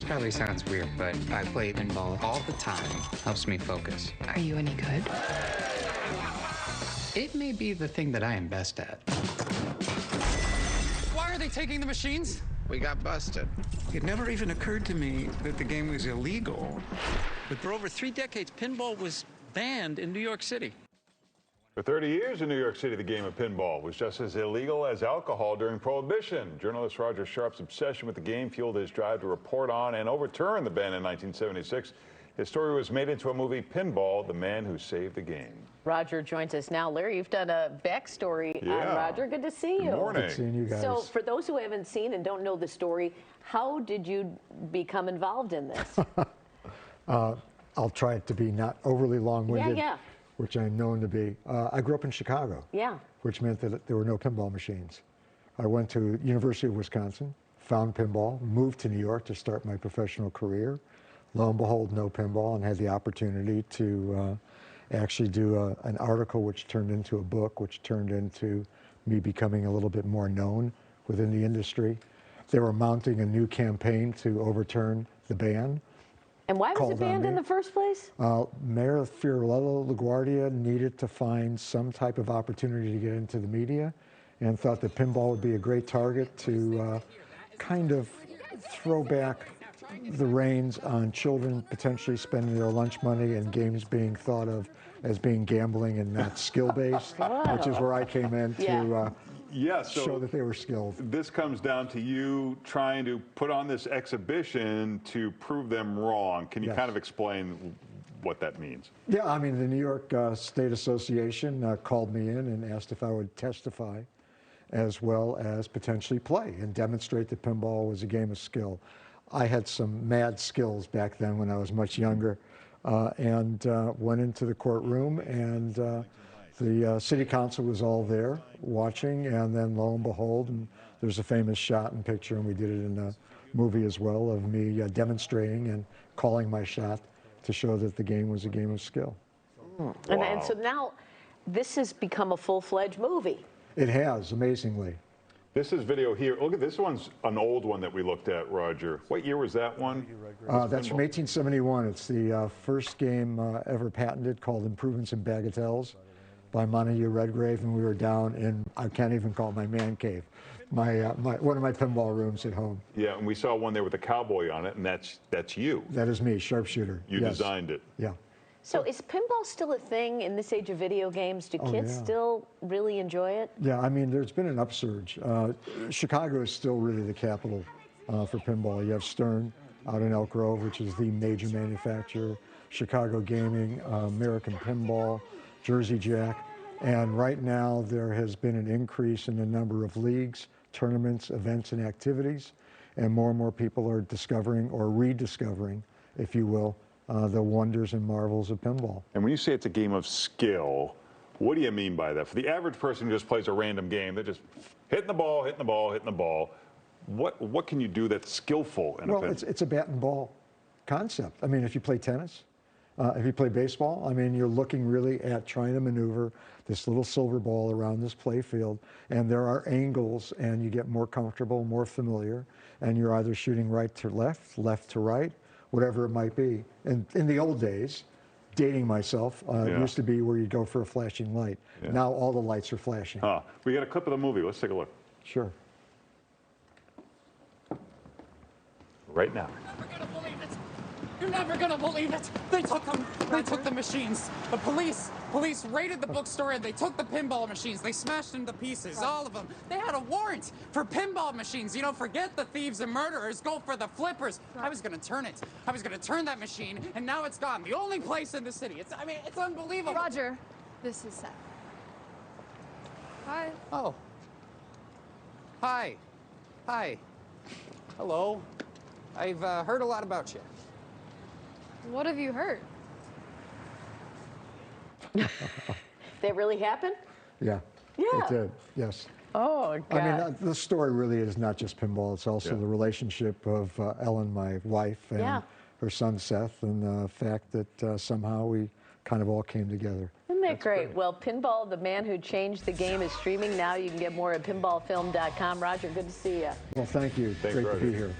probably sounds weird, but I play pinball all the time. Helps me focus. Are you any good? It may be the thing that I am best at. Why are they taking the machines? We got busted. It never even occurred to me that the game was illegal. But for over 3 decades, pinball was banned in New York City. For 30 years in New York City, the game of pinball was just as illegal as alcohol during Prohibition. Journalist Roger Sharp's obsession with the game fueled his drive to report on and overturn the ban in 1976. His story was made into a movie, Pinball: The Man Who Saved the Game. Roger joins us now. Larry, you've done a backstory on Roger. Good to see you. Good morning. Good seeing you guys. So for those who haven't seen and don't know the story, how did you become involved in this? I'll try it to be not overly long-winded, Yeah. which I'm known to be. I grew up in Chicago, which meant that there were no pinball machines. I went to University of Wisconsin, found pinball, moved to New York to start my professional career. Lo and behold, no pinball, and had the opportunity to actually do an article which turned into a book, which turned into me becoming a little bit more known within the industry. They were mounting a new campaign to overturn the ban. And why was it banned in the first place? Mayor Fiorello LaGuardia needed to find some type of opportunity to get into the media and thought that pinball would be a great target to kind of throw back the reins on children potentially spending their lunch money and games being thought of as being gambling and not skill-based, which is where I came in to So show that they were skilled. This comes down to you trying to put on this exhibition to prove them wrong. Can you kind of explain what that means? Yeah, I mean, the New York State Association called me in and asked if I would testify as well as potentially play and demonstrate that pinball was a game of skill. I had some mad skills back then when I was much younger, and went into the courtroom, and the city council was all there watching, and then lo and behold, and there's a famous shot and picture, and we did it in a movie as well, of me demonstrating and calling my shot to show that the game was a game of skill. Wow. And so now this has become a full-fledged movie. It has, amazingly. This is video here. Look at this one's an old one that we looked at, Roger. What year was that one? That's from 1871. It's the first game ever patented, called Improvements in Bagatelles by Montague Redgrave, and we were down in, I can't even call it my man cave, one of my pinball rooms at home. Yeah, and we saw one there with a cowboy on it, and that's you. That is me, sharpshooter. You designed it. Yeah. So is pinball still a thing in this age of video games? Do kids still really enjoy it? Yeah, I mean, there's been an upsurge. Chicago is still really the capital for pinball. You have Stern out in Elk Grove, which is the major manufacturer, Chicago Gaming, American Pinball, Jersey Jack, and right now there has been an increase in the number of leagues, tournaments, events, and activities, and more people are discovering or rediscovering, if you will, the wonders and marvels of pinball. And when you say it's a game of skill, what do you mean by that? For the average person who just plays a random game, they're just hitting the ball, hitting the ball, hitting the ball. What can you do that's skillful in a pinball? It's a bat and ball concept. I mean, if you play tennis, if you play baseball, I mean, you're looking really at trying to maneuver this little silver ball around this play field, and there are angles, and you get more comfortable, more familiar, and you're either shooting right to left, left to right, whatever it might be. And in the old days, dating myself, it used to be where you go for a flashing light. Now all the lights are flashing. We got a clip of the movie. Let's take a look. Sure. Right now. You're never gonna believe it. They took them. They took the machines. The police raided the bookstore and they took the pinball machines. They smashed them to pieces, all of them. They had a warrant for pinball machines. You know, forget the thieves and murderers. Go for the flippers. I was gonna turn it. I was gonna turn that machine, and now it's gone. The only place in the city. I mean, it's unbelievable. Roger, this is Seth. Hi. Oh. Hi. Hi. Hello. I've heard a lot about you. What have you heard? That really happened? Yeah. Yeah. It did, yes. Oh, God. I mean, the story really is not just pinball. It's also the relationship of Ellen, my wife, and her son, Seth, and the fact that somehow we kind of all came together. Isn't that great? Well, Pinball: The Man Who Changed the Game is streaming now. You can get more at pinballfilm.com. Roger, good to see you. Well, thank you. Thanks, Great Roger. to be here.